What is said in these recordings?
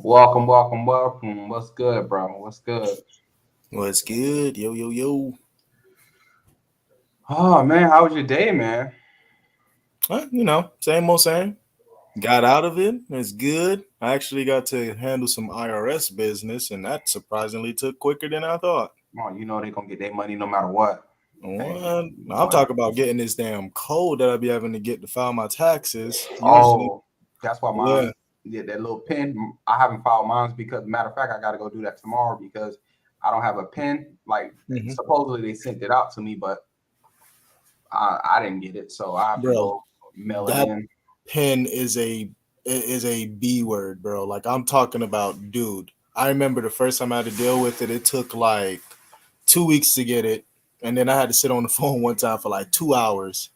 Welcome, welcome, welcome. What's good, bro? What's good? What's good? Yo, yo, yo. Oh man, how was your day, man? Same old same. Got out of it. It's good. I actually got to handle some IRS business, and that surprisingly took quicker than I thought. Oh, you know they gonna get their money no matter what. Hey, What? I'm what? talking about getting this damn code that I be having to get to file my taxes. Usually, Oh, that's why yeah. mine get that little pin. I haven't filed mine because, matter of fact, I got to go do that tomorrow because I don't have a pin. Like hmm supposedly they sent it out to me, but I didn't get it, so I have to Bro, go mail it that in. pen is a B word, bro. Like I'm talking about, dude. I remember the first time I had to deal with it. It took like 2 weeks to get it, and then I had to sit on the phone one time for like 2 hours.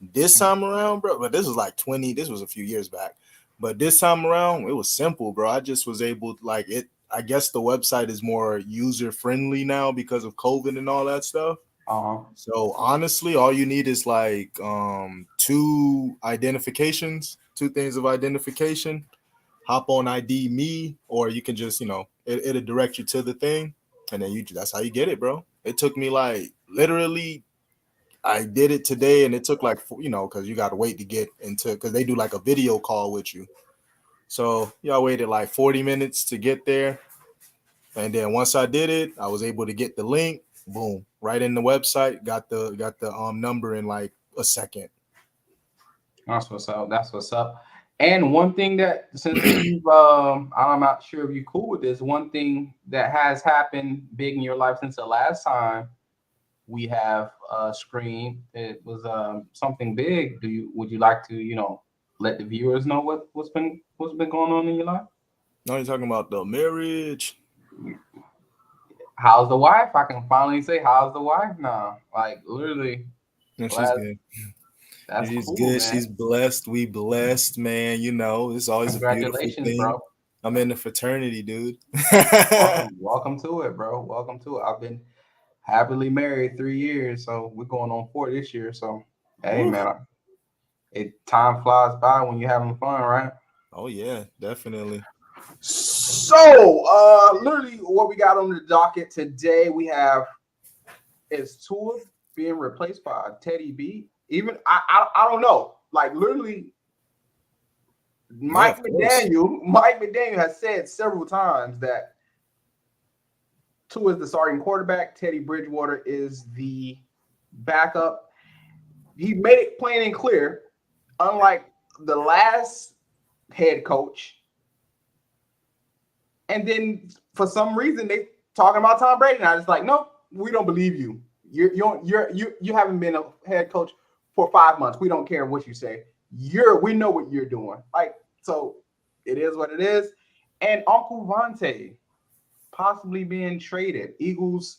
This time around, bro, but this was like 20. This was a few years back, but this time around, it was simple, bro. I just was able, like it. I guess the website is more user friendly now because of COVID and all that stuff. Uh-huh. So honestly, all you need is like two identifications, two things of identification. Hop on ID me, or you can just it'll direct you to the thing, and then you that's how you get it, bro. It took me like literally. I did it today, and it took like because you got to wait to get into because they do like a video call with you. So yeah, I waited like 40 minutes to get there, and then once I did it, I was able to get the link. Boom, right in the website. Got the number in like a second. That's what's up. That's what's up. And one thing that since we've I'm not sure if you cool with this, one thing that has happened big in your life since the last time we have screened, it was something big. Would you like to, let the viewers know what's been going on in your life? Now you're talking about the marriage. How's the wife? I can finally say how's the wife now. Like literally And she's last good. that's She's cool, good. man. She's blessed. We blessed, man. It's always a beautiful Congratulations, thing. bro. I'm in the fraternity, dude. Welcome to it, bro. Welcome to it. I've been happily married 3 years, so we're going on 4 this year. So, hey, Woo. man, it time flies by when you're having fun, right? Oh yeah, definitely. So, literally, what we got on the docket today, we have is Tua being replaced by Teddy B. Even I don't know. Like literally, Yeah, of course. Mike McDaniel has said several times that Tua is the starting quarterback. Teddy Bridgewater is the backup. He made it plain and clear. Unlike the last head coach, and then for some reason they talking about Tom Brady now. It's like, no, we don't believe you. You haven't been a head coach for 5 months. We don't care what you say. We know what you're doing. Like so, it is what it is. And Uncle Vontae possibly being traded. Eagles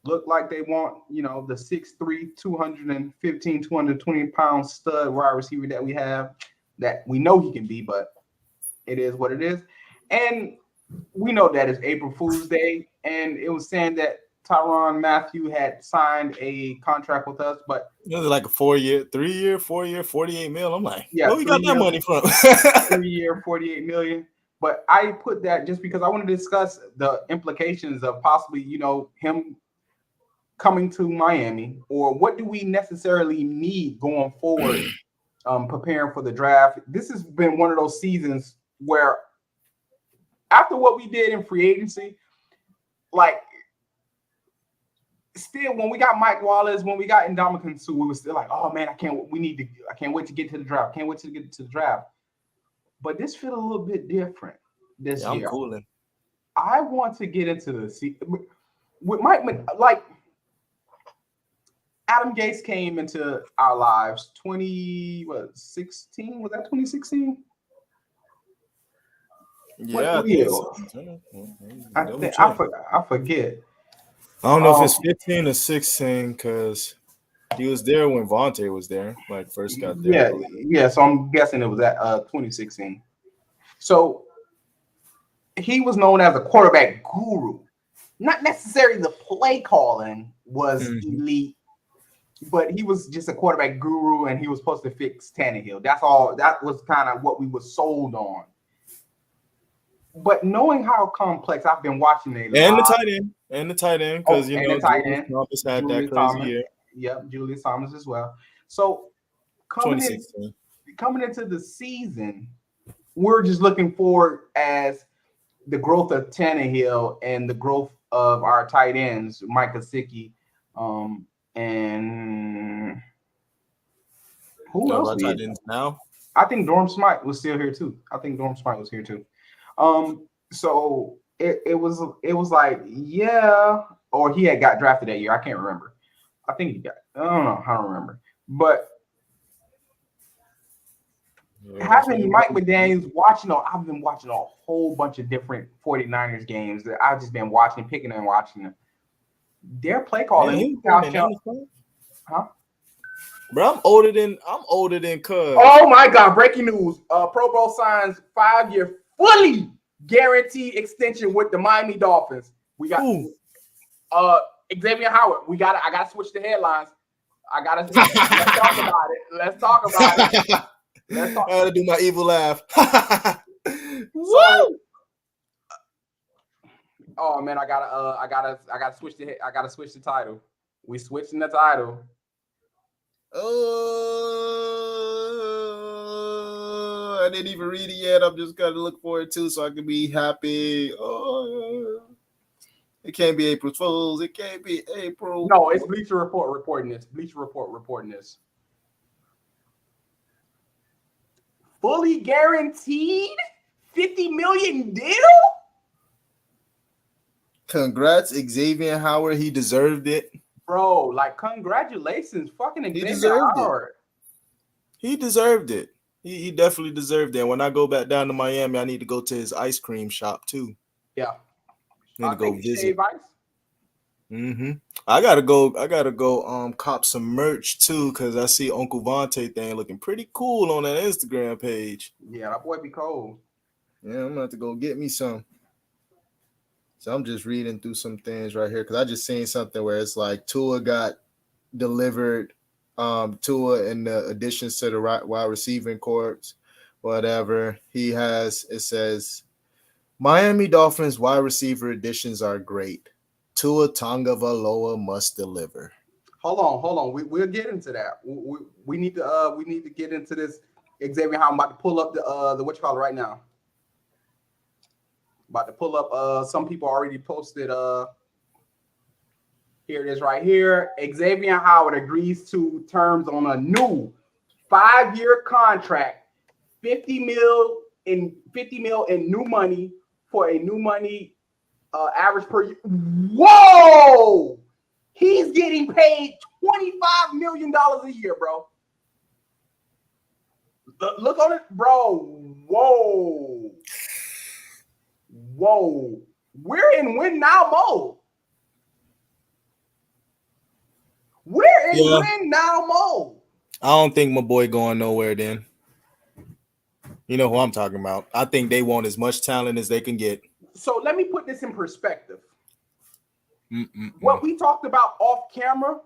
look like they want, the 6'3", 215, 220-pound stud wide receiver that we have that we know he can be, but it is what it is. And we know that it's April Fool's Day, and it was saying that Tyrann Mathieu had signed a contract with us, but It was like a 4 year, 3 year, 4 year, 48 mil. I'm like, yeah, where we three got that year, money from? 3 year, 48 million. But I put that just because I want to discuss the implications of possibly, him coming to Miami, or what do we necessarily need going forward, preparing for the draft. This has been one of those seasons where after what we did in free agency, like still when we got Mike Wallace, when we got Ndamukong Suh, we were still like, oh man, I can't wait to get to the draft. Can't wait to get to the draft. But this feels a little bit different this Yeah, I'm year. cooling. I want to get into the with Mike, like Adam Gates came into our lives 16? Was that 2016? Yeah, I What think year? so. I Double think check. I forget. I don't know if Um, it's 15 or 16 because he was there when Vontae was there, like first got there, I yeah, believe. yeah. So I'm guessing it was at 2016. So he was known as a quarterback guru. Not necessarily the play calling was hmm elite, but he was just a quarterback guru, and he was supposed to fix Tannehill. That's all. That was kind of what we were sold on. But knowing how complex, I've been watching a And lot. the tight end, Oh, because you and know the tight Julius end, Thomas had that Julius crazy Thomas. year, Yep, Julius Thomas as well. So coming in, 2016. coming into the season, we're just looking forward as the growth of Tannehill and the growth of our tight ends, Mike Gesicki, and who else? Our tight ends now. I think Dorm Smite was still here too. I think Dorm Smite was here too. So it was like, yeah, or he had got drafted that year. I can't remember. I think he got. I don't know. I don't remember. But having Mike McDaniels watching, I've been watching a whole bunch of different 49ers games that I've just been watching, picking and watching them. Their play calling, huh? Bro, I'm older than Cuz. Oh my God! Breaking news: Pro Bowl signs 5-year fully guaranteed extension with the Miami Dolphins. We got Xavien Howard. I gotta switch the headlines. Let's talk about it. Let's talk about it. I gotta do my evil laugh. So, oh man, I gotta switch the title. We switching the title. Oh, I didn't even read it yet. I'm just gonna look forward to so I can be happy. Oh, it can't be April Fools. It can't be April. No, it's Bleacher Report reporting this. Bleacher Report reporting this. Fully guaranteed $50 million deal. Congrats, Xavien Howard. He deserved it. Bro, like, congratulations, fucking Xavien Howard. He deserved it. He definitely deserved it. When I go back down to Miami, I need to go to his ice cream shop too. Yeah. I need to go visit. I gotta go cop some merch too, because I see Uncle Vontae thing looking pretty cool on that Instagram page. Yeah, that boy be cold. Yeah, I'm gonna have to go get me some. So I'm just reading through some things right here because I just seen something where it's like Tua got delivered, Tua and the additions to the wide receiving corps, whatever. It says Miami Dolphins wide receiver additions are great. Tua Tagovailoa must deliver. Hold on. We'll get into that. We need to get into this. Xavien, how I'm about to pull up the what you call it right now. About to pull up. Some people already posted. Here it is right here. Xavien Howard agrees to terms on a new 5-year contract, $50 million in new money for a new money average per year. Whoa! He's getting paid $25 million a year, bro. Look on it, bro. Whoa. We're in win now mode. Win now mode. I don't think my boy going nowhere then. You know who I'm talking about. I think they want as much talent as they can get. So let me put this in perspective. What we talked about off camera,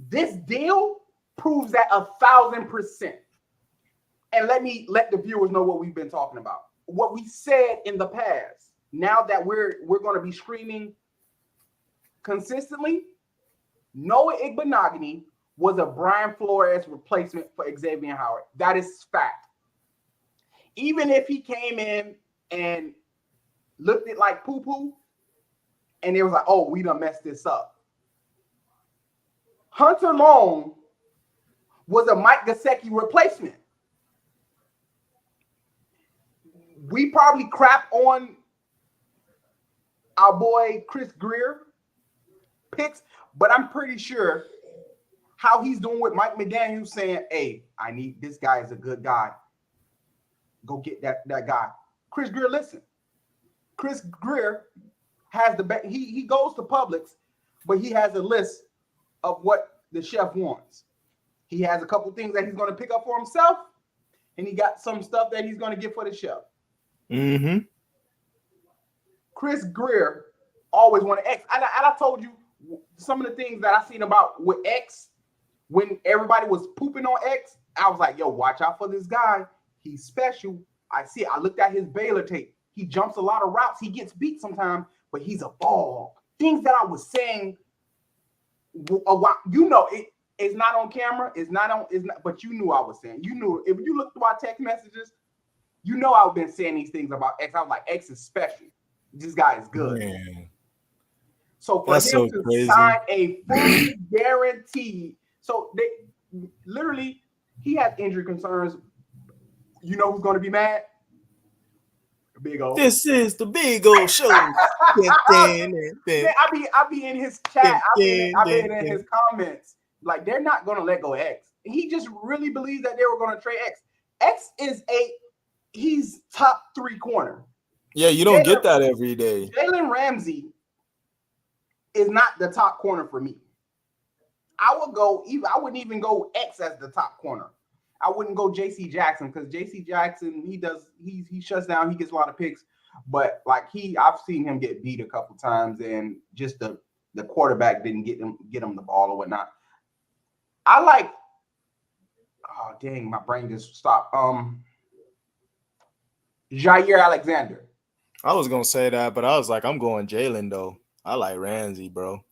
this deal proves that 1,000%. And let the viewers know what we've been talking about. What we said in the past. Now that we're going to be streaming consistently, Noah Igbenogany was a Brian Flores replacement for Xavien Howard. That is fact. Even if he came in and looked it like poo-poo, and it was like, oh, we done messed this up. Hunter Long was a Mike Gesicki replacement. We probably crap on our boy Chris Grier picks, but I'm pretty sure how he's doing with Mike McDaniels saying, hey, I need this guy is a good guy. Go get that guy. Chris Grier, listen. Chris Grier has he goes to Publix, but he has a list of what the chef wants. He has a couple things that he's going to pick up for himself, and he got some stuff that he's going to get for the chef. Chris Grier always wanted X. And I told you some of the things that I seen about with X when everybody was pooping on X. I was like, yo, watch out for this guy. He's special. I looked at his Baylor tape. He jumps a lot of routes. He gets beat sometimes, but he's a ball. Things that I was saying a while, it's not on camera. It's not. But you knew I was saying. You knew if you look through our text messages, I've been saying these things about X. I was like, X is special. This guy is good. Man. So for That's him so to crazy. sign a fully guaranteed, so they literally he has injury concerns. You know who's going to be mad? Big O. This is the Big O Show. I be in his chat. I be in his comments. Like they're not going to let go of X. He just really believes that they were going to trade X. X is he's top 3 corner. Yeah, you don't get that every day. Jalen Ramsey is not the top corner for me. I wouldn't even go X as the top corner. I wouldn't go JC Jackson because JC Jackson, he shuts down, he gets a lot of picks, but like I've seen him get beat a couple times and just the quarterback didn't get him the ball or whatnot. I like, oh dang, my brain just stopped. Jair Alexander. I was gonna say that, but I was like, I'm going Jalen though. I like Ramsey, bro.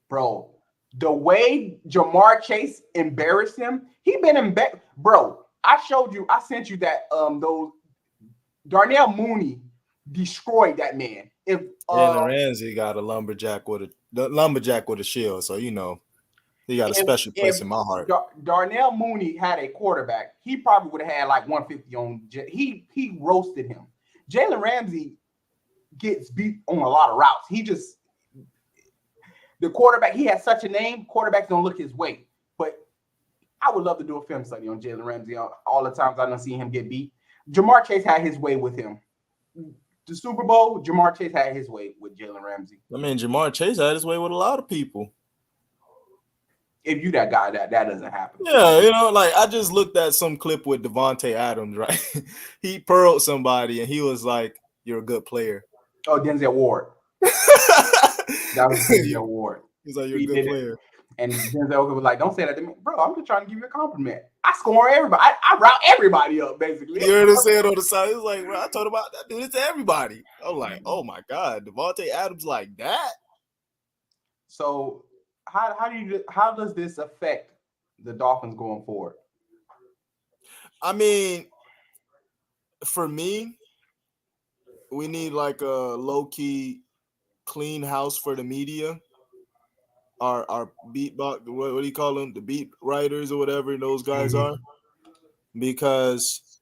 Bro, the way Jamar Chase embarrassed him, he been embarrassed. Bro, I sent you that those Darnell Mooney destroyed that man. If Jalen Ramsey got a lumberjack with a shield, so he got a special place in my heart. Darnell Mooney had a quarterback, he probably would have had like 150 on. He roasted him. Jalen Ramsey gets beat on a lot of routes. The quarterback, he has such a name, quarterbacks don't look his way. But I would love to do a film study on Jalen Ramsey all the times I don't see him get beat. Jamar Chase had his way with him. The Super Bowl, Jamar Chase had his way with Jalen Ramsey. I mean, Jamar Chase had his way with a lot of people. If you that guy, that doesn't happen. Yeah, like I just looked at some clip with Devontae Adams, right? He pearled somebody and he was like, "You're a good player." Oh, Denzel Ward. That was Denzel Ward. He's like, "You're a good player." And Denzel was like, "Don't say that to me, bro. I'm just trying to give you a compliment. I score everybody. I route everybody up, basically." You heard him say it on the side. He was like, "Bro, I told about that dude. It's everybody." I'm like, "Oh my god, Devontae Adams like that." So, how does this affect the Dolphins going forward? I mean, for me, we need like a low-key clean house for the media. Our beat what do you call them? The beat writers or whatever those guys are. Because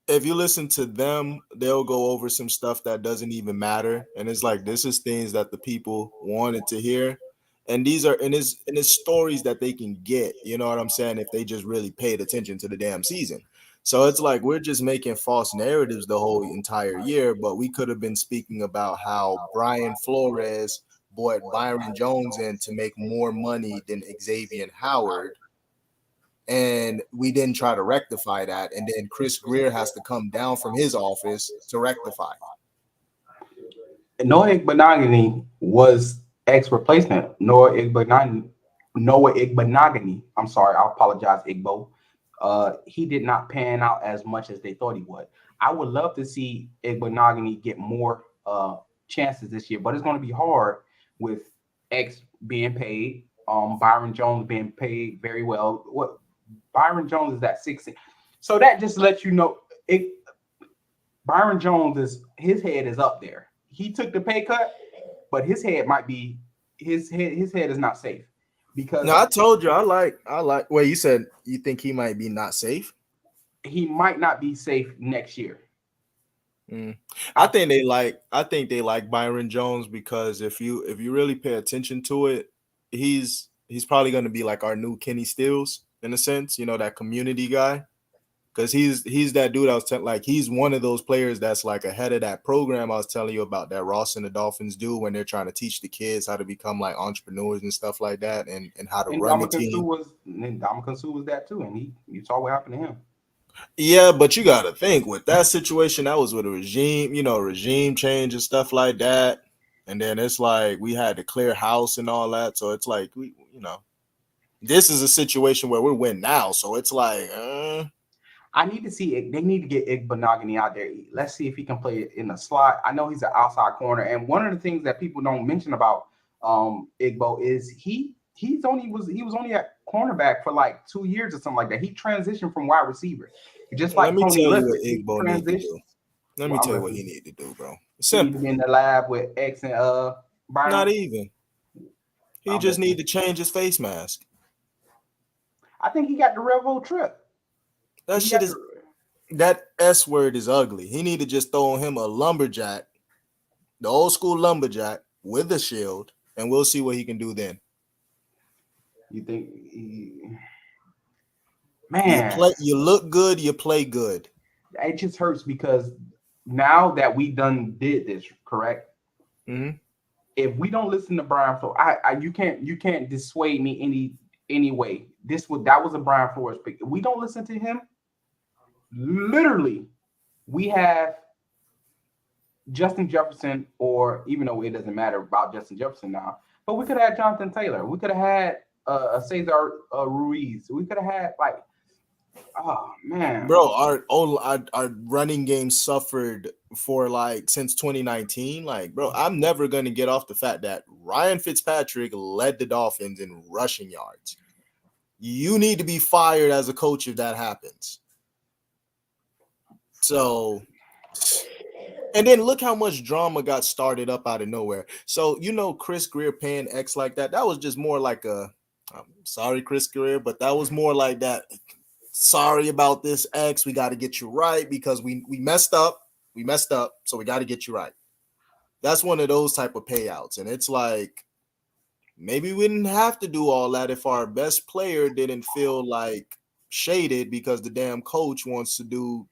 if you listen to them, they'll go over some stuff that doesn't even matter. And it's like, this is things that the people wanted to hear. And it's stories that they can get, you know what I'm saying, if they just really paid attention to the damn season. So it's like we're just making false narratives the whole entire year, but we could have been speaking about how Brian Flores bought Byron Jones in to make more money than Xavien Howard. And we didn't try to rectify that. And then Chris Greer has to come down from his office to rectify. Noah Igbenogany was X replacement. Noah Igbenogany. I'm sorry, I apologize, Igbo. He did not pan out as much as they thought he would. I would love to see Igbenogany get more chances this year, but it's going to be hard with X being paid. Byron Jones being paid very well. What Byron Jones is at 16. So that just lets you know Byron Jones his head is up there. He took the pay cut, but his head might be his head is not safe. Because no, I told you I like wait, you said you think he might be not safe? He might not be safe next year. I think they like Byron Jones because if you really pay attention to it, he's probably going to be like our new Kenny Stills in a sense, that community guy, because he's that dude I was like he's one of those players that's like ahead of that program I was telling you about that Ross and the Dolphins do when they're trying to teach the kids how to become like entrepreneurs and stuff like that and how to run the team. Ndamukong Suh was that too, and you saw what happened to him. Yeah, but you got to think with that situation, that was with a regime change and stuff like that. And then it's like we had to clear house and all that. So it's like, this is a situation where we're winning now. So it's like, I need to see it. They need to get Igbenogany out there. Let's see if he can play in the slot. I know he's an outside corner, and one of the things that people don't mention about Igbo is he was only at cornerback for like 2 years or something like that. He transitioned from wide receiver, just Let like me Tony tell you Lippett. what He Igbo need to do. transitions. Let me tell you what he need to do, bro. He need to Simple. be in the lab with X and Byron. Not even. He I'm just listening. need to change his face mask. I think he got the Revo trip. That He shit got is that S word is ugly. He need to just throw him a lumberjack, the old school lumberjack with a shield, and we'll see what he can do then. You think You man, play, you look good, you play good. it just hurts because now that we done did this, correct? Mm-hmm. If we don't listen to Brian Flores, you can't dissuade me any way. That was a Brian Flores pick. If we don't listen to him, literally, we have Justin Jefferson, or even though it doesn't matter about Justin Jefferson now, but we could have had Jonathan Taylor. We could have had Cesar Ruiz. We could have had like, oh man, Bro, our running game suffered for like since 2019. Like, bro, I'm never gonna get off the fact that Ryan Fitzpatrick led the Dolphins in rushing yards. You need to be fired as a coach if that happens. So, and then look how much drama got started up out of nowhere. So, Chris Greer paying X like that, that was just more like I'm sorry, Chris Greer, but that was more like that. Sorry about this, X. We got to get you right because we messed up. We messed up, so we got to get you right. That's one of those type of payouts. And it's like, maybe we didn't have to do all that if our best player didn't feel like shaded because the damn coach wants to do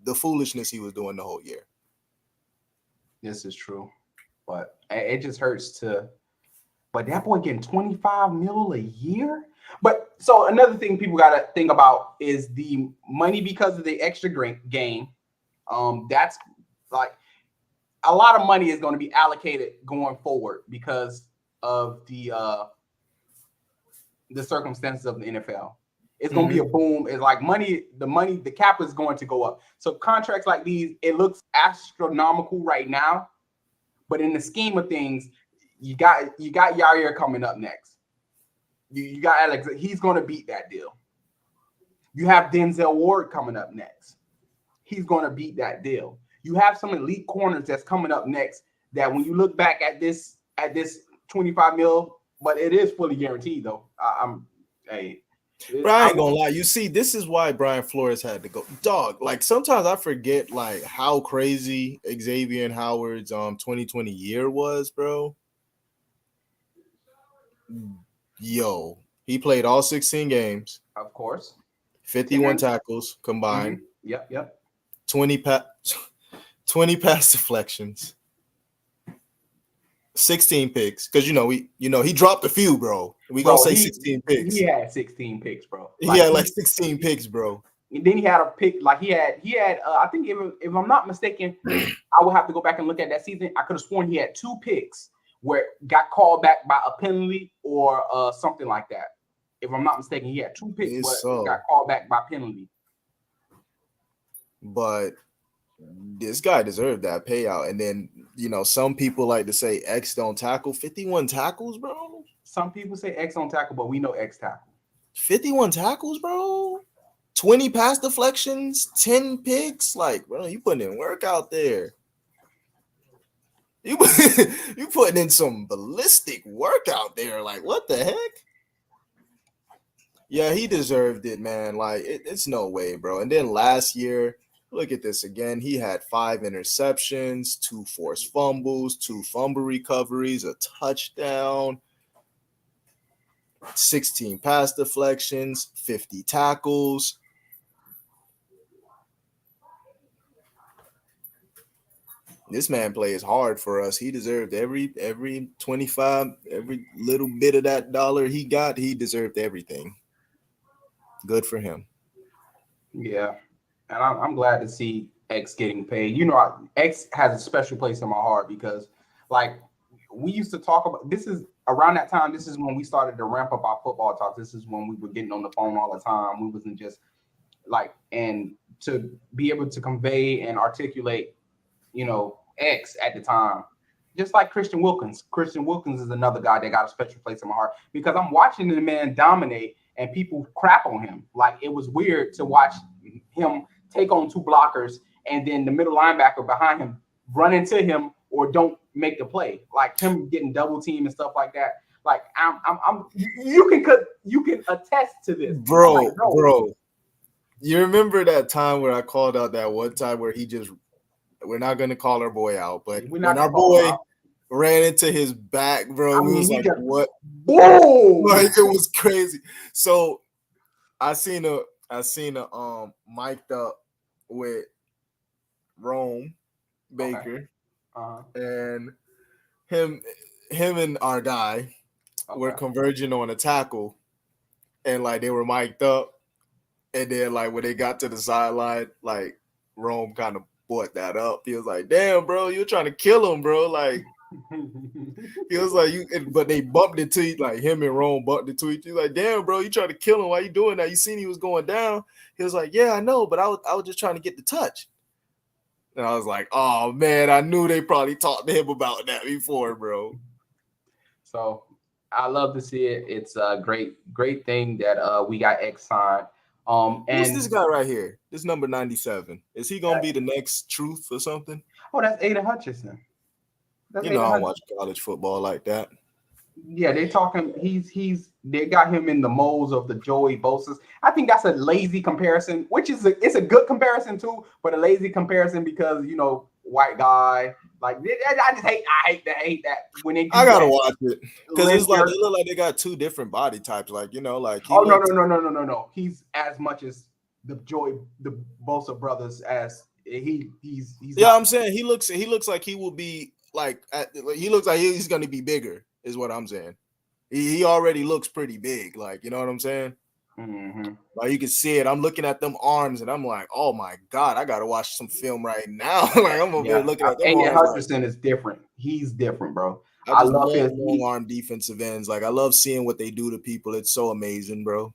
the foolishness he was doing the whole year. This is true, but it just hurts to. But that boy getting 25 mil a year. But so another thing people got to think about is the money because of the extra game. That's like a lot of money is going to be allocated going forward because of the circumstances of the NFL. It's going to be a boom. It's like the cap is going to go up. So contracts like these, it looks astronomical right now, but in the scheme of things, you got Yair coming up next. You got Alex. He's going to beat that deal. You have Denzel Ward coming up next. He's going to beat that deal. You have some elite corners that's coming up next that when you look back at this 25 mil, but it is fully guaranteed though. Bro, I ain't gonna lie. You see, this is why Brian Flores had to go. Dog, like sometimes I forget like how crazy Xavien Howard's 2020 year was, bro. Yo, he played all 16 games. Of course. 51 tackles combined. Mm-hmm. Yep. 20 pass deflections. 16 picks. Because he dropped a few, bro. We gonna say 16 picks. He had 16 picks, bro. He had like 16 picks, bro. And then he had a pick, like he had I think if I'm not mistaken, I will have to go back and look at that season. I could have sworn he had 2 picks where got called back by a penalty or something like that. If I'm not mistaken, he had 2 picks where got called back by penalty. But this guy deserved that payout. And then, some people like to say X don't tackle. 51 tackles, bro? Some people say X don't tackle, but we know X tackle. 51 tackles, bro? 20 pass deflections, 10 picks. Like, bro, you putting in work out there. You putting in some ballistic work out there. Like, what the heck? Yeah, he deserved it, man. Like, it's no way, bro. And then last year, look at this again. He had 5 interceptions, 2 forced fumbles, 2 fumble recoveries, a touchdown, 16 pass deflections, 50 tackles. This man plays hard for us. He deserved every 25, every little bit of that dollar he got. He deserved everything. Good for him. Yeah, and I'm glad to see X getting paid. X has a special place in my heart because, like, we used to talk about this is around that time. This is when we started to ramp up our football talk. This is when we were getting on the phone all the time. We wasn't just like, and to be able to convey and articulate, X at the time. Just like Christian Wilkins. Christian Wilkins is another guy that got a special place in my heart because I'm watching the man dominate and people crap on him. Like, it was weird to watch him take on two blockers and then the middle linebacker behind him run into him or don't make the play. Like him getting double team and stuff like that. Like, you can attest to this, bro. Like, bro. You remember that time where I called out that one time where we're not gonna call our boy out, but when our boy ran into his back, bro, it was like, what? Boom! Like, it was crazy. So I seen a mic'd up with Rome Baker, and him and our guy were converging on a tackle, and like they were mic'd up, and then like when they got to the sideline, like Rome kind of brought that up. He was like, "Damn, bro, you're trying to kill him, bro." Like, he was like, but they bumped into each, like him and Rome bumped into each. He's like, "Damn, bro, you trying to kill him? Why you doing that? You seen he was going down?" He was like, "Yeah, I know, but I was just trying to get the touch." And I was like, "Oh man, I knew they probably talked to him about that before, bro." So I love to see it. It's a great thing that we got X signed. And who's this guy right here? This number 97. Is he gonna be the next Truth or something? Oh, that's Aiden Hutchinson. I don't watch college football like that. Yeah, they talking. They got him in the molds of the Joey Bosa's. I think that's a lazy comparison, which it's a good comparison too, but a lazy comparison because white guy. Like, I just hate that when they. I gotta watch it because it's like they look like they got two different body types. Like like. No. He's as much as the Bosa brothers as he's. Yeah, I'm saying he looks like he will be like. He looks like he's gonna be bigger. Is what I'm saying. He already looks pretty big. Like, you know what I'm saying? Mm-hmm. Like, you can see it. I'm looking at them arms and I'm like, oh my God, I gotta watch some film right now. Like, I'm over here looking at them Aiden arms. Hutchinson is different. He's different, bro. I love his long arm defensive ends. Like, I love seeing what they do to people. It's so amazing, bro.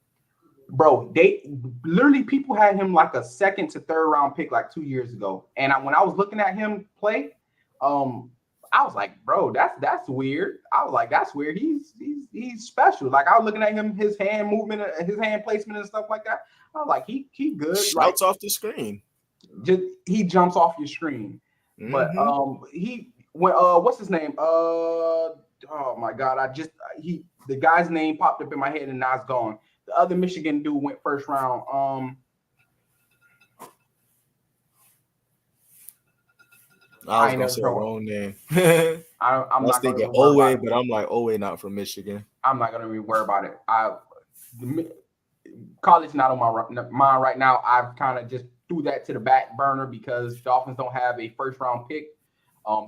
Bro, they literally people had him like a second to third round pick like 2 years ago. And when I was looking at him play, I was like, bro, that's weird. I was like, that's weird. He's special. Like, I was looking at him, his hand movement, his hand placement and stuff like that. I was like, he good. Shouts off the screen. He jumps off your screen. Mm-hmm. But what's his name? Oh my God, the guy's name popped up in my head and now it's gone. The other Michigan dude went first round. I was gonna say the wrong name. I'm not thinking Owe, but I'm like, Owe not from Michigan. I'm not gonna worry about it. College not on my mind right now. I've kind of just threw that to the back burner because Dolphins don't have a first round pick,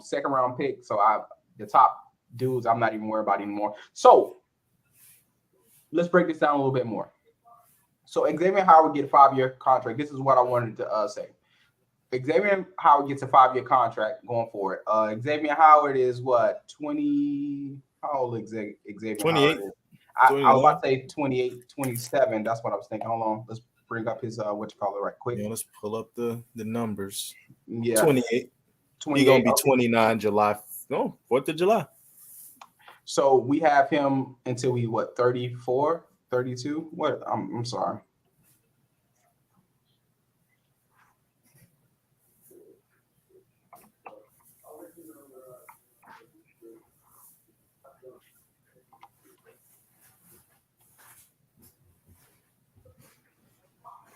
second round pick. So the top dudes I'm not even worried about anymore. So let's break this down a little bit more. So Xavien Howard get a 5-year contract. This is what I wanted to say. Xavien Howard gets a 5-year contract going forward. Xavien Howard is what, 20? How old is Xavien 28. Howard? I was about to say 28, 27. That's what I was thinking. Hold on. Let's bring up his right quick. Yeah, let's pull up the numbers. Yeah. 28. He's going to be 29 July. No, 4th of July. So we have him until 34, 32? What? I'm sorry.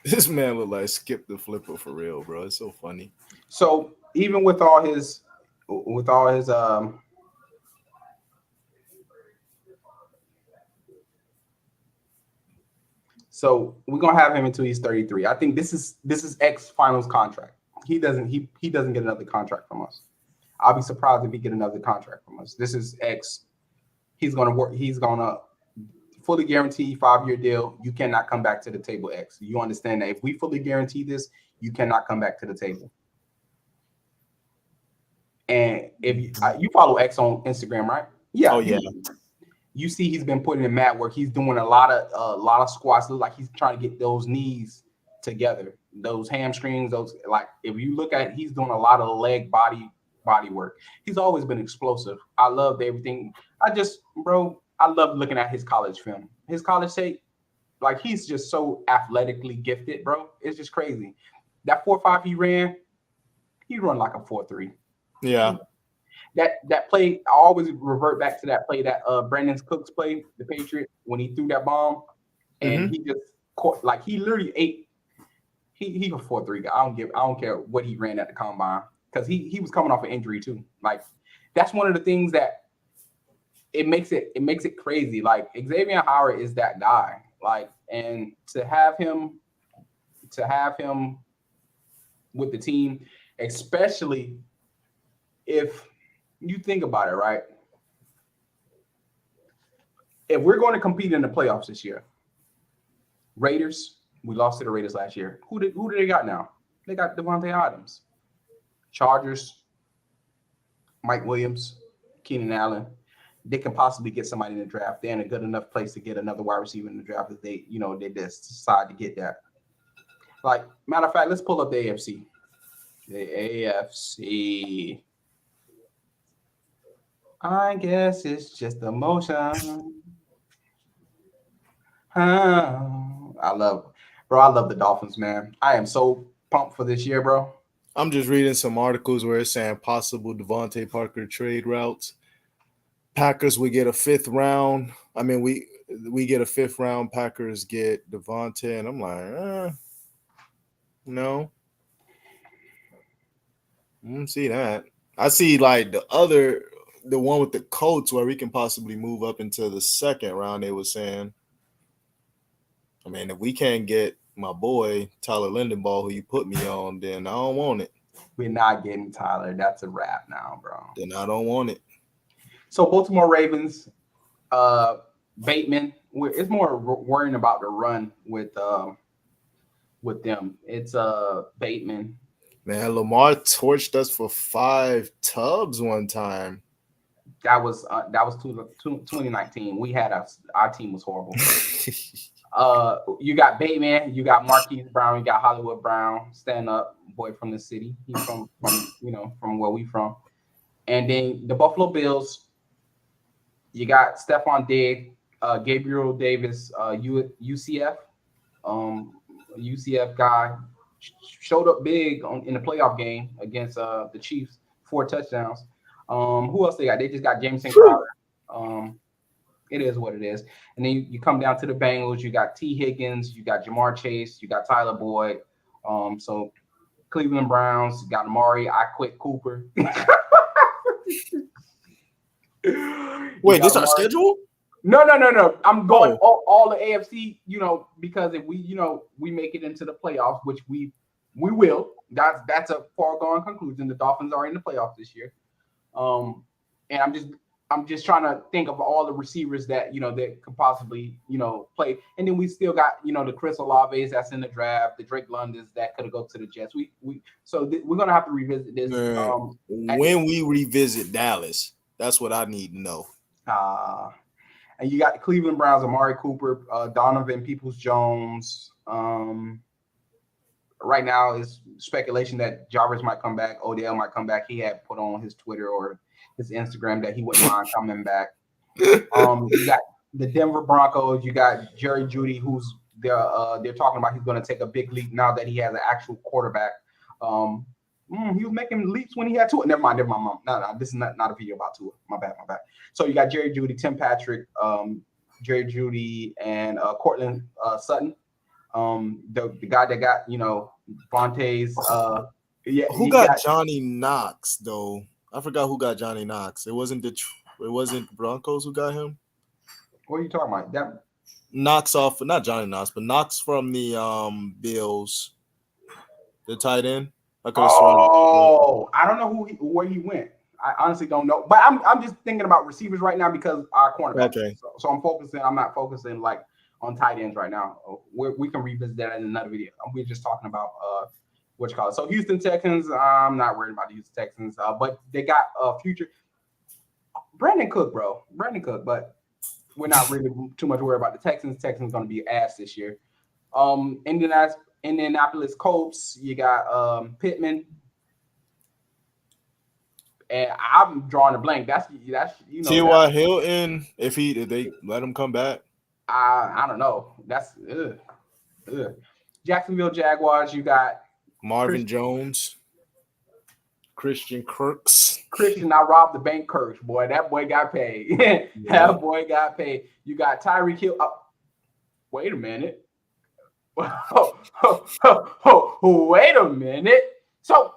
This man look like Skip the Flipper for real, bro. It's so funny. So even with all his so we're gonna have him until he's 33. I think this is X finals contract. He doesn't get another contract from us. I'll be surprised if he get another contract from us. This is X. He's gonna work. He's gonna fully guarantee 5-year deal. You cannot come back to the table, X. You understand that if we fully guarantee this, you cannot come back to the table. And if you follow X on Instagram, right? Yeah. Oh yeah. You see, he's been putting in mat work. He's doing a lot of squats. Look like he's trying to get those knees together. those hamstrings, those like if you look at, he's doing a lot of leg body work. He's always been explosive. I loved everything. I love looking at his college film, his college tape. Like he's just so athletically gifted, bro. It's just crazy. That 4.5 he run like a 4.3. Yeah. That play, I always revert back to that play that Brandon Cooks played, the Patriot, when he threw that bomb and he just caught, like he literally ate. He a 4.3 guy. I don't care what he ran at the combine because he was coming off an injury too. Like that's one of the things that it makes it crazy. Like Xavien Howard is that guy. Like, and to have him with the team, especially if you think about it, right? If we're going to compete in the playoffs this year, Raiders, we lost to the Raiders last year. Who do they got now? They got Devontae Adams. Chargers, Mike Williams, Keenan Allen. They can possibly get somebody in the draft. They're in a good enough place to get another wide receiver in the draft if they just decide to get that. Like, matter of fact, let's pull up the AFC. The AFC. I guess it's just emotion. I love the Dolphins, man. I am so pumped for this year, bro. I'm just reading some articles where it's saying possible Devontae Parker trade routes. Packers would get a 5th round. I mean, we get a 5th round. Packers get Devontae, and I'm like, no. I don't see that. I see like the one with the Colts where we can possibly move up into the 2nd round. They were saying, I mean, if we can't get my boy Tyler Lindenball, who you put me on, then I don't want it. We're not getting Tyler. That's a wrap now, bro. Then I don't want it. So Baltimore Ravens, Bateman. It's more worrying about the run with them. It's Bateman. Man, Lamar torched us for 5 tubs one time. That was 2019. We had our team was horrible. You got Bateman, you got Marquise Brown, you got Hollywood Brown, stand up boy from the city. He's from where we from. And then the Buffalo Bills, you got Stephon Diggs, Gabriel Davis, UCF guy, showed up big in the playoff game against the Chiefs, 4 touchdowns. Who else they got? They just got Jameson Crowder. It is what it is. And then you come down to the Bengals. You got T. Higgins. You got Jamar Chase. You got Tyler Boyd. So Cleveland Browns. You got Amari. I quit Cooper. Wait, this our schedule? No. I'm going all the AFC, because if we make it into the playoffs, which we will. That's a foregone conclusion. The Dolphins are in the playoffs this year. And I'm just trying to think of all the receivers that that could possibly play, and then we still got the Chris Olaves that's in the draft, the Drake Londons that could go to the Jets. We're gonna have to revisit this. When we revisit Dallas, that's what I need to know. And you got the Cleveland Browns, Amari Cooper, Donovan Peoples-Jones. Right now is speculation that Jarvis might come back, Odell might come back. He had put on his Twitter or his Instagram that he wouldn't mind coming back. You got the Denver Broncos. You got Jerry Jeudy, who's they're talking about he's going to take a big leap now that he has an actual quarterback. He was making leaps when he had Tua. Never mind. No, this is not a video about Tua. My bad. So you got Jerry Jeudy, Tim Patrick, Jerry Jeudy, and Cortland Sutton. The guy that got Vontae's. Who got Johnny Knox though? I forgot who got Johnny Knox. It wasn't Broncos who got him. What are you talking about? That Knox off, not Johnny Knox, but Knox from the Bills, the tight end. I don't know where he went. I honestly don't know. But I'm just thinking about receivers right now because our cornerback. Okay. So I'm not focusing like on tight ends right now. We can revisit that in another video. We're just talking about what you call it. So Houston Texans, I'm not worried about the Houston Texans, but they got a future. Brandon Cook, but we're not really too much worried about the Texans. Texans going to be ass this year. Indianapolis Colts, you got Pittman. And I'm drawing a blank. That's T.Y. Hilton, if they let him come back. I don't know. That's Jacksonville Jaguars, you got Marvin Jones, Christian Kirks. Christian, I robbed the bank Kirks, boy. That boy got paid. That boy got paid. You got Tyreek Hill. Wait a minute. Wait a minute. So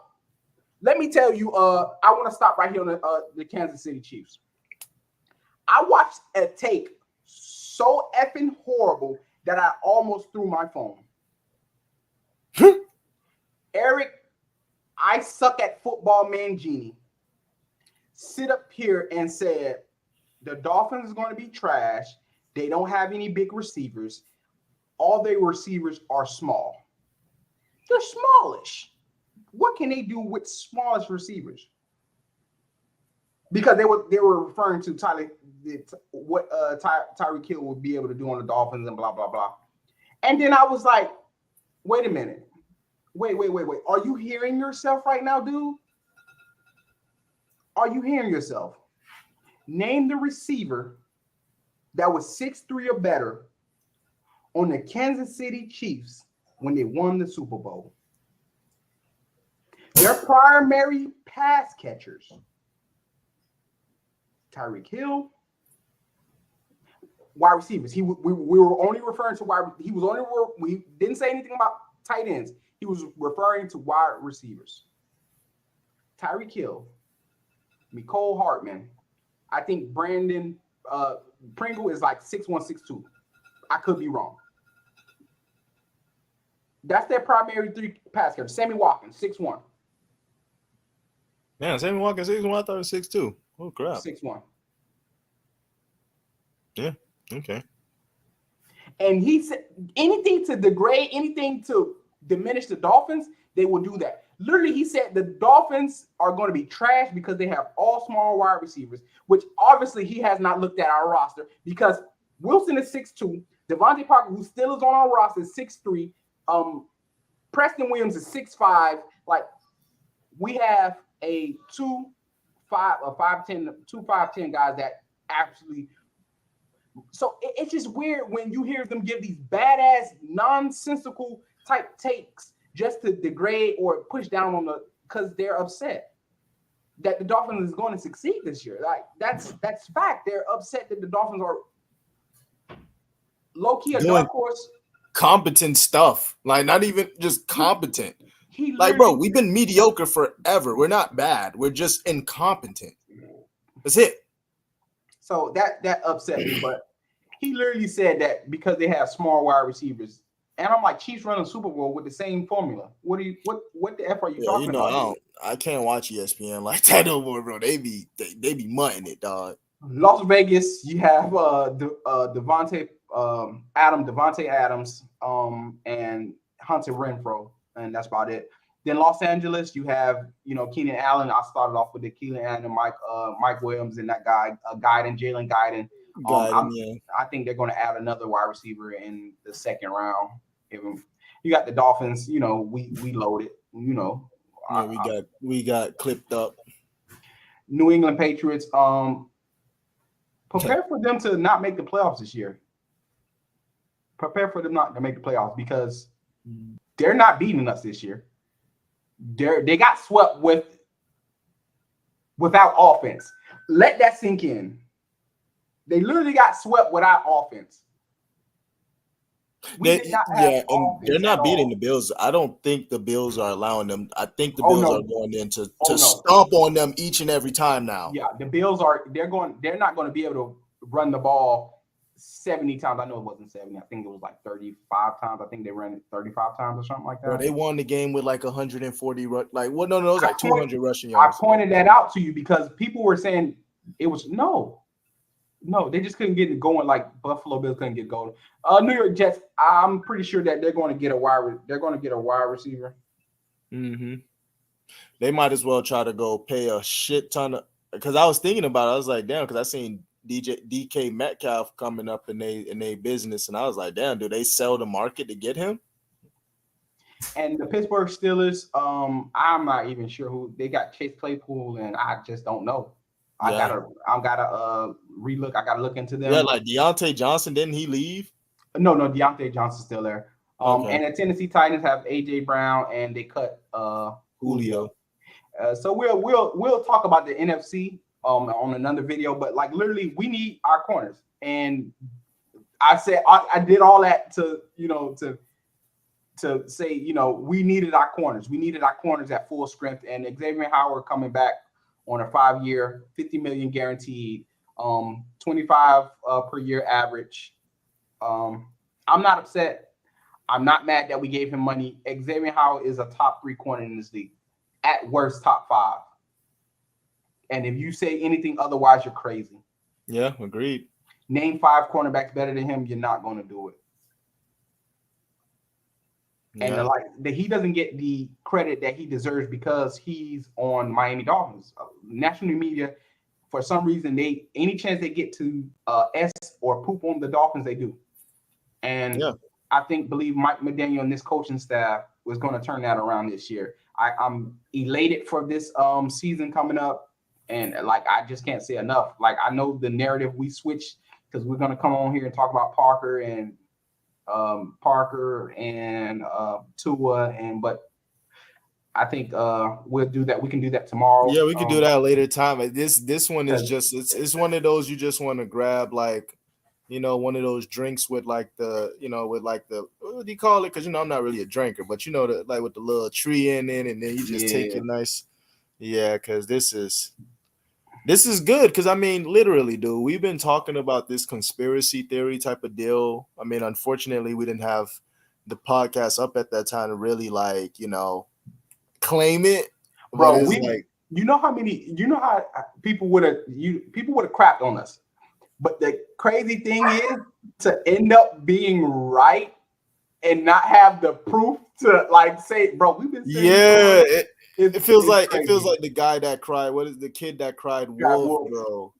let me tell you, I want to stop right here on the Kansas City Chiefs. I watched a take so effing horrible that I almost threw my phone. Eric, I suck at football, Mangini, sit up here and said the Dolphins is going to be trash. They don't have any big receivers. All their receivers are small. They're smallish. What can they do with smallish receivers? Because they were referring to Tyreek Hill would be able to do on the Dolphins and blah, blah, blah. And then I was like, wait a minute. Wait. Are you hearing yourself right now, dude? Are you hearing yourself? Name the receiver that was 6'3" or better on the Kansas City Chiefs when they won the Super Bowl. Their primary pass catchers, Tyreek Hill, wide receivers. We were only referring to wide. We didn't say anything about tight ends. He was referring to wide receivers. Tyreek Hill, Mecole Hardman. I think Brandon Pringle is like 6'1", 6'2". I could be wrong. That's their primary three pass catchers. Sammy Watkins, 6'1". Yeah, Sammy Watkins 6'1". I thought it was 6'2". Oh crap. 6'1". Yeah. Okay. And he said anything to degrade, anything to diminish the Dolphins, they will do that. Literally, he said the Dolphins are going to be trash because they have all small wide receivers, which obviously he has not looked at our roster because Wilson is 6'2", Devontae Parker, who still is on our roster, is 6'3", Preston Williams is 6'5". Like, we have a 2'5", 5'10" guys that actually. So it's just weird when you hear them give these badass, nonsensical type takes just to degrade or push down on because they're upset that the Dolphins is going to succeed this year. Like that's fact. They're upset that the Dolphins are low key a dark horse. Competent stuff, like not even just competent. Like, bro, we've been mediocre forever. We're not bad. We're just incompetent. That's it. So that upset me, but he literally said that because they have small wide receivers. And I'm like, Chiefs running Super Bowl with the same formula. What the F are you talking about? I can't watch ESPN like that no more, bro. They be mutting it, dog. Las Vegas, you have Devontae Adams, and Hunter Renfrow, and that's about it. Then Los Angeles, you have Keenan Allen. I started off with the Keenan Allen and Mike Williams and that guy Jalen Guyton. I think they're going to add another wide receiver in the second round. You got the Dolphins. We loaded. Yeah, we got clipped up. New England Patriots. Prepare for them to not make the playoffs this year. Prepare for them not to make the playoffs because they're not beating us this year. They got swept without offense. Let that sink in. They literally got swept without offense. They're not beating the Bills. I don't think the Bills are allowing them. I think the Bills are going in to stomp on them each and every time now. Yeah, the Bills are. They're not going to be able to run the ball 70 times. I know it wasn't 70. I think it was like 35 times. I think they ran it 35 times or something like that. Bro, they won the game with like 140. No, it was like 200 rushing yards. I pointed that out to you because people were saying it was no, they just couldn't get it going like Buffalo Bills couldn't get going. New York Jets, I'm pretty sure that they're going to get a wide receiver. Mm-hmm. They might as well try to go pay a shit ton of because I was thinking about it. I was like, damn, because I seen DK Metcalf coming up in a business, and I was like, damn, do they sell the market to get him? And the Pittsburgh Steelers, I'm not even sure who they got. Chase Claypool, and I just don't know. Yeah. I gotta relook. I gotta look into Yeah, them. like Deontay Johnson, didn't he leave? No, Deontay Johnson's still there. Okay. And the Tennessee Titans have AJ Brown, and they cut Julio. Julio. So we'll talk about the NFC on another video. But like literally, we need our corners, and I said I did all that to to say we needed our corners. We needed our corners at full strength, and Xavien Howard coming back on a 5-year, $50 million guaranteed, 25 per year average. I'm not upset. I'm not mad that we gave him money. Xavien Howard is a top 3 corner in this league, at worst top 5. And if you say anything otherwise, you're crazy. Yeah, agreed. Name 5 cornerbacks better than him. You're not going to do it. Yeah. And he doesn't get the credit that he deserves because he's on Miami Dolphins. National media, for some reason, any chance they get to S or poop on the Dolphins, they do. And yeah. I believe Mike McDaniel and this coaching staff was going to turn that around this year. I'm elated for this season coming up, and I just can't say enough. I know the narrative we switched because we're going to come on here and talk about Parker and Tua, but I think we'll do that. We can do that tomorrow. Yeah, we can do that later time. This one is just it's one of those you just want to grab one of those drinks with what do you call it? Because I'm not really a drinker, but with the little tree in it, and then you just take it nice. Yeah, because this is good. Because literally, dude, we've been talking about this conspiracy theory type of deal. Unfortunately, we didn't have the podcast up at that time to really claim it, bro. How people would have crapped on us. But the crazy thing is to end up being right and not have the proof to say, bro, we've been saying it feels like the guy that cried. What is the kid that cried wolf, bro?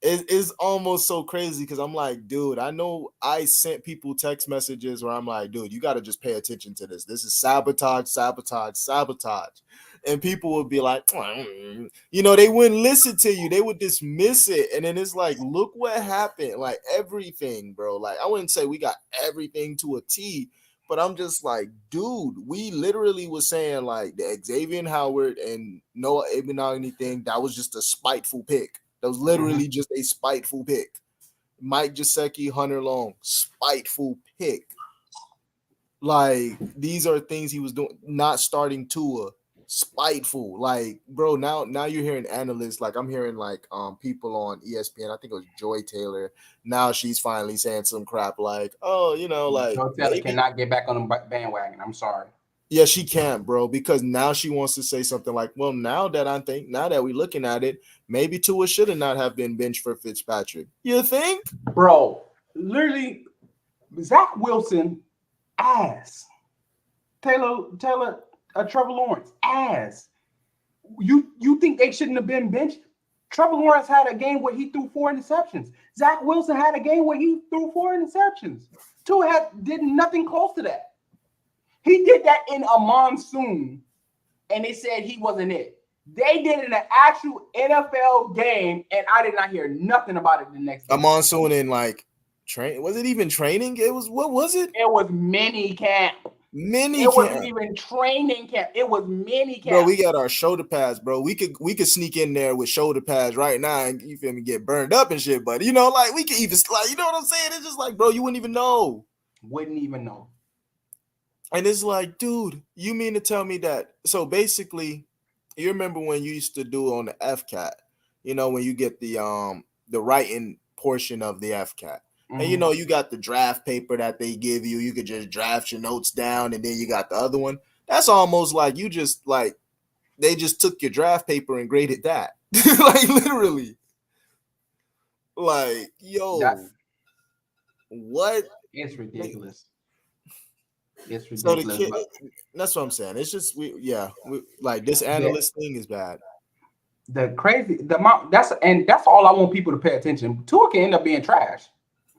It's almost so crazy because I'm like, dude, I know I sent people text messages where I'm like, dude, you got to just pay attention to this. This is sabotage. And people would be like, they wouldn't listen to you. They would dismiss it. And then it's like, look what happened. Everything, bro. I wouldn't say we got everything to a T, but I'm just like, dude, we literally was saying the Xavien Howard and Noah Abenagni thing, that was just a spiteful pick. That was literally just a spiteful pick. Mike Gesicki, Hunter Long, spiteful pick. These are things he was doing, not starting Tua, spiteful. Bro, now you're hearing analysts, I'm hearing people on ESPN. I think it was Joy Taylor. Now she's finally saying some crap Joy Taylor cannot get back on the bandwagon. I'm sorry. Yeah, she can't, bro, because now she wants to say something well, now that we're looking at it, maybe Tua should not have been benched for Fitzpatrick. You think? Bro, literally, Zach Wilson, ass. Trevor Lawrence, ass. You think they shouldn't have been benched? Trevor Lawrence had a game where he threw 4 interceptions. Zach Wilson had a game where he threw 4 interceptions. Tua did nothing close to that. He did that in a monsoon, and they said he wasn't it. They did it in an actual NFL game, and I did not hear nothing about it the next day. A monsoon in train? Was it even training? It was, what was it? It was mini camp. It wasn't even training camp. It was mini camp. Bro, we got our shoulder pads, bro. We could sneak in there with shoulder pads right now and you feel me, get burned up and shit. But we could even you know what I'm saying? It's just bro, you wouldn't even know. Wouldn't even know. And it's dude, you mean to tell me that? So basically, you remember when you used to do on the FCAT, when you get the writing portion of the FCAT. Mm-hmm. And you got the draft paper that they give you. You could just draft your notes down, and then you got the other one. That's almost you just they just took your draft paper and graded that. Literally. Yo. What? It's ridiculous. It's ridiculous. So the kid, that's what I'm saying. It's just this analyst thing is bad. That's all I want people to pay attention. Tua can end up being trash,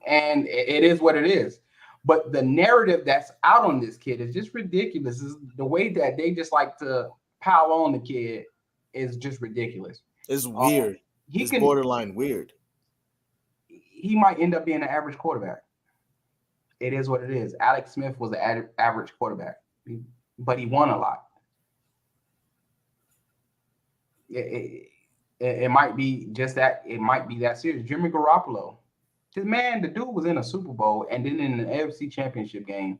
and it is what it is. But the narrative that's out on this kid is just ridiculous. Is the way that they just like to pile on the kid is just ridiculous. It's weird. It's borderline weird. He might end up being an average quarterback. It is what it is. Alex Smith was an average quarterback, but he won a lot. It might be just that. It might be that serious. Jimmy Garoppolo, the dude was in a Super Bowl and then in the AFC Championship game,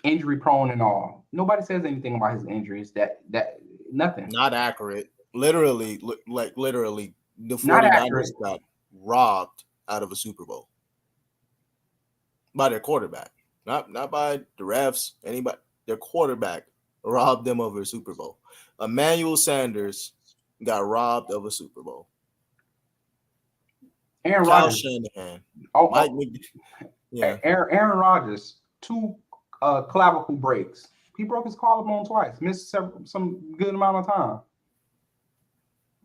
injury prone and all. Nobody says anything about his injuries. That nothing. Not accurate. Literally, the 49ers got robbed out of a Super Bowl by their quarterback, not by the refs. Anybody, their quarterback robbed them of a Super Bowl. Emmanuel Sanders got robbed of a Super Bowl. Aaron Rodgers, Shanahan. Aaron Rodgers, 2 clavicle breaks. He broke his collarbone twice, missed some good amount of time.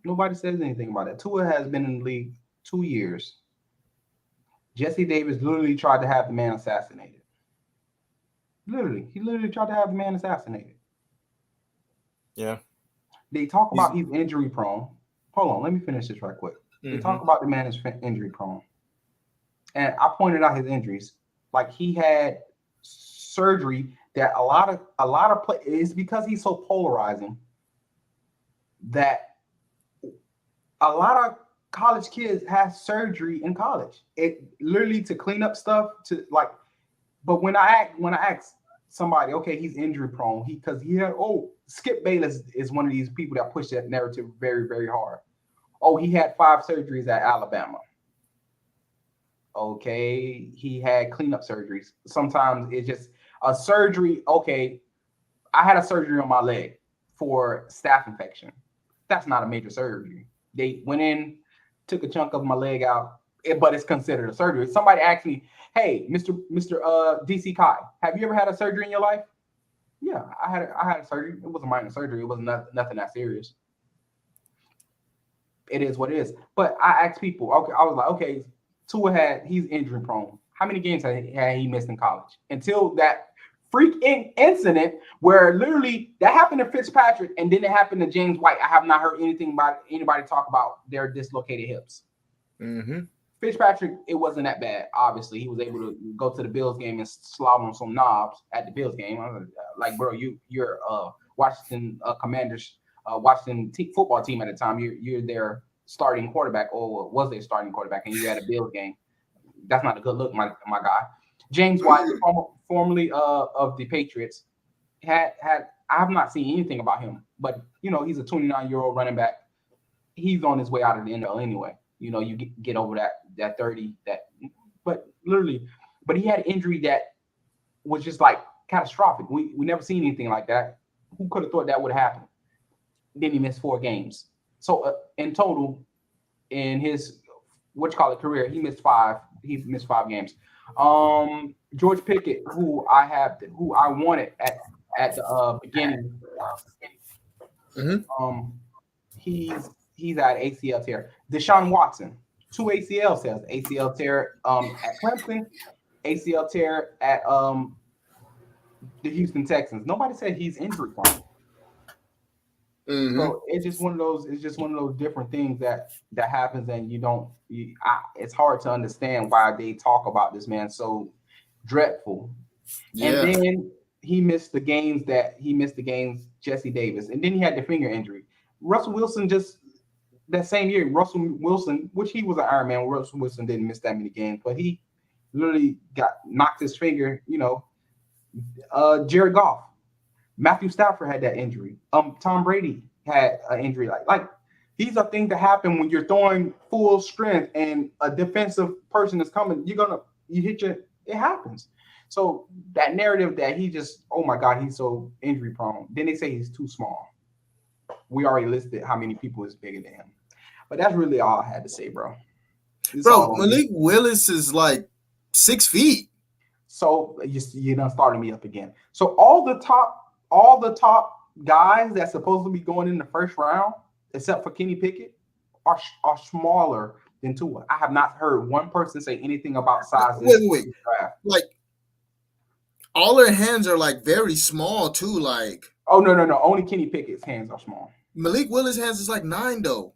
Nobody says anything about it. Tua has been in the league 2 years. Jesse Davis literally tried to have the man assassinated. He literally tried to have the man assassinated. Yeah. They talk about he's injury prone. Hold on, let me finish this right quick. They talk about the man is injury prone. And I pointed out his injuries. Like he had surgery that a lot of play is because he's so polarizing that a lot of college kids have surgery in college. It literally to clean up stuff to like. But when I ask somebody, okay, he's injury prone, because he had Skip Bayless is one of these people that push that narrative very, very hard. Oh, he had 5 surgeries at Alabama. Okay, he had cleanup surgeries. Sometimes it's just a surgery. Okay, I had a surgery on my leg for staph infection. That's not a major surgery. They went in, took a chunk of my leg out, but it's considered a surgery. Somebody asked me, "Hey, Mr. DC Kai, have you ever had a surgery in your life?" Yeah, I had a surgery. It was a minor surgery. It was nothing that serious. It is what it is. But I asked people, okay, I was like, okay, he's injury prone. How many games had he missed in college? Until that freak incident where literally that happened to Fitzpatrick and then it happened to James White. I have not heard anything about anybody talk about their dislocated hips. Mm-hmm. Fitzpatrick, it wasn't that bad. Obviously, he was able to go to the Bills game and slob on some knobs at the Bills game. I was like, bro, you're Washington Commanders, Washington football team at the time. You're their starting quarterback, or was their starting quarterback, and you had a Bills game. That's not a good look, my guy. James White, formerly of the Patriots, had I have not seen anything about him, but he's a 29-year-old running back. He's on his way out of the NFL anyway. You get over that 30, but he had an injury that was just like catastrophic. We never seen anything like that. Who could have thought that would happen? Then he missed 4 games. So in total, in his career, he missed 5. He missed 5 games. George Pickett, who I wanted at the beginning. Mm-hmm. He's at ACL tear. Deshaun Watson, 2 ACL tears. ACL tear at Clemson, ACL tear at the Houston Texans. Nobody said he's injury prone. Mm-hmm. So it's just one of those different things that happens, and it's hard to understand why they talk about this man so dreadful. Yeah. And then he missed the games. Jesse Davis, and then he had the finger injury. Russell Wilson that same year, which he was an Iron Man. Russell Wilson didn't miss that many games, but he literally knocked his finger. Jared Goff, Matthew Stafford had that injury. Tom Brady had an injury. Like these are things that happen when you're throwing full strength and a defensive person is coming. It happens. So that narrative that he just, oh my God, he's so injury prone. Then they say he's too small. We already listed how many people is bigger than him. But that's really all I had to say, bro. Malik Willis is like 6 feet. So you done started me up again. So all the top guys that's supposed to be going in the first round, except for Kenny Pickett, are smaller than Tua. I have not heard one person say anything about size Wait. this draft. Like all their hands are like very small too. Like Oh no. Only Kenny Pickett's hands are small. Malik Willis' hands is like 9 though.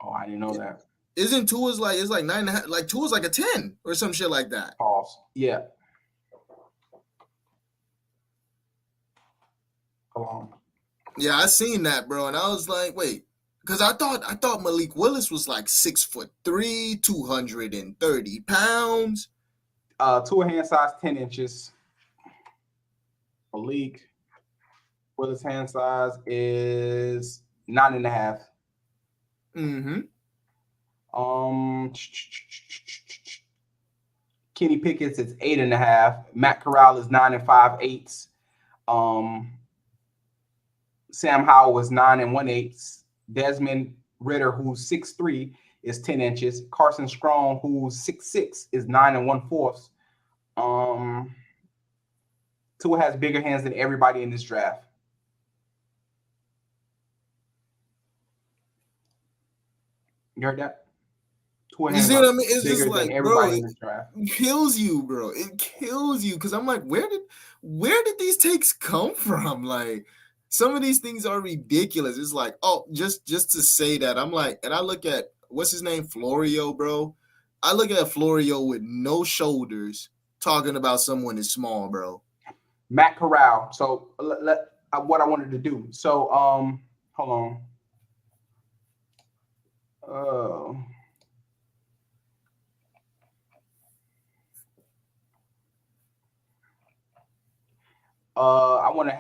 Oh, I didn't know that. Isn't Tua's like it's like 9.5? Like Tua's like a 10 or some shit like that. Pause. Yeah. Hold on. Yeah, I seen that, bro, and I was like, wait, because I thought Malik Willis was like 6'3", 230 pounds. Tua hand size 10 inches. Malik Willis hand size is 9.5. Mm-hmm. Kenny Pickett's is 8.5. Matt Corral is 9 5/8. Sam Howell was 9 1/8. Desmond Ritter, who's 6'3", is 10 inches. Carson Strong, who's 6'6", is 9 1/4. Tua has bigger hands than everybody in this draft. You heard that? You see what I mean? It's just like, bro, in this draft. It kills you, bro. It kills you because I'm like, where did these takes come from? Like, some of these things are ridiculous. It's like, oh, just to say that, I'm like, and I look at what's his name, Florio, bro. I look at Florio with no shoulders talking about someone is small, bro. Matt Corral. So what I wanted to do. So hold on. I want to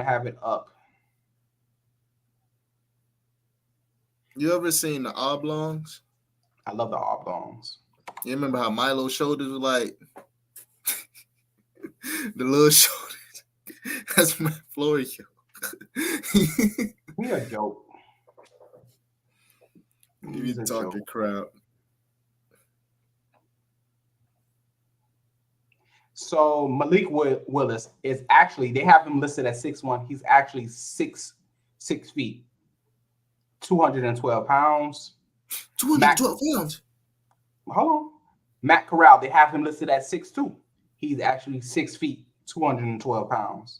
have it up. You ever seen the oblongs? I love the oblongs. You remember how Milo's shoulders were like the little shoulders? That's Matt Florio. We are dope. You be talking crap. So Malik Willis is actually, they have him listed at 6'1". He's actually 6 feet, 212 pounds. 212 pounds? Hold on. Matt Corral, they have him listed at 6'2". He's actually 6 feet, 212 pounds.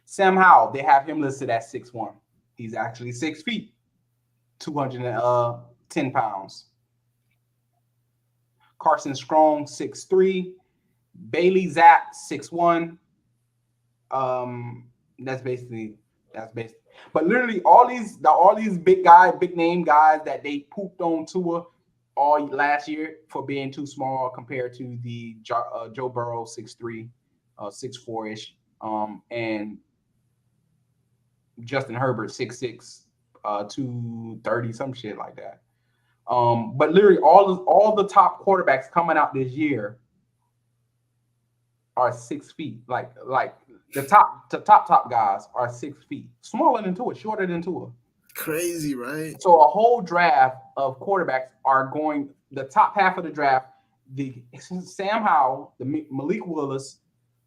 Sam Howell, they have him listed at 6'1". He's actually 6 feet, 210 pounds. Carson Strong, 6'3". Bailey Zapp, 6'1". That's basically. But literally, all these big name guys that they pooped on Tua all last year for being too small compared to the Joe Burrow 6'3", 6'4"-ish, and Justin Herbert 6'6", 230, some shit like that. But literally, all the top quarterbacks coming out this year are 6 feet. Like the top guys are 6 feet, smaller than Tua, shorter than Tua. Crazy, right? So a whole draft of quarterbacks are going. The top half of the draft, the Sam Howell, the Malik Willis,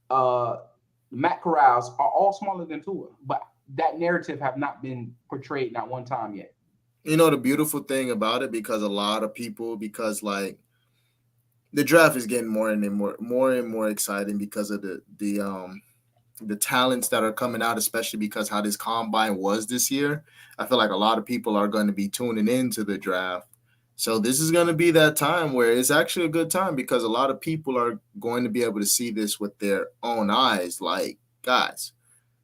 Matt Corrals are all smaller than Tua, but that narrative have not been portrayed not one time yet. You know the beautiful thing about it, because a lot of people, because like the draft is getting more and more exciting because of the talents that are coming out, especially because how this combine was this year. I feel like a lot of people are going to be tuning into the draft. So this is going to be that time where it's actually a good time because a lot of people are going to be able to see this with their own eyes. Like, guys,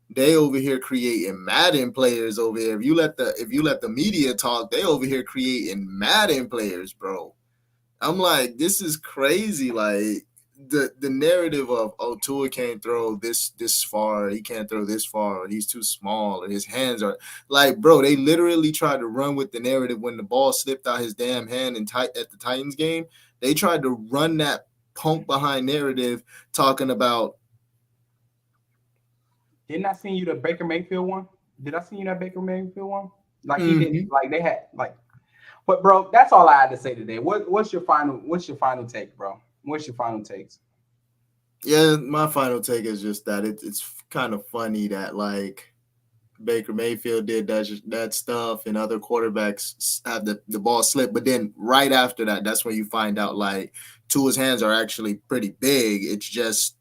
they over here creating Madden players over here. If you let the media talk, they over here creating Madden players, bro. I'm like, this is crazy. Like the narrative of, oh, Tua can't throw this far, he can't throw this far, or he's too small, or his hands are like, bro, they literally tried to run with the narrative when the ball slipped out his damn hand at the Titans game. They tried to run that punk behind narrative talking about. Didn't I send you the Baker Mayfield one? Did I send you that Baker Mayfield one? Like he didn't, like they had like. But bro, that's all I had to say today. What's your final take, bro? What's your final takes? Yeah, my final take is just that it's kind of funny that like Baker Mayfield did that stuff, and other quarterbacks have the ball slip. But then right after that, that's when you find out like Tua's hands are actually pretty big. It's just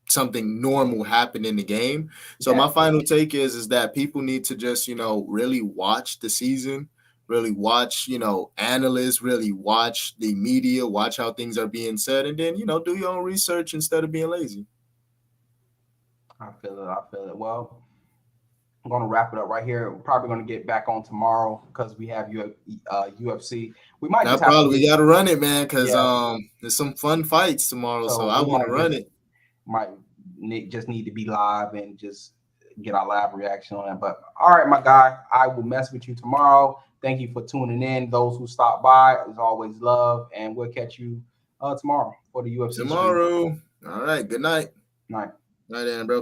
something normal happened in the game. So my final take is that people need to just, really watch the season, really watch, analysts, really watch the media, watch how things are being said, and then, do your own research instead of being lazy. I feel it. Well, I'm going to wrap it up right here. We're probably going to get back on tomorrow because we have UFC. We might just have we got to run it, man, because Yeah. there's some fun fights tomorrow, so I we want to might run it. Might just need to be live and just get our live reaction on it. But all right, my guy, I will mess with you tomorrow. Thank you for tuning in. Those who stop by, as always, love, and we'll catch you tomorrow for the UFC tomorrow. Stream. All right, good night. Night. Night, bro.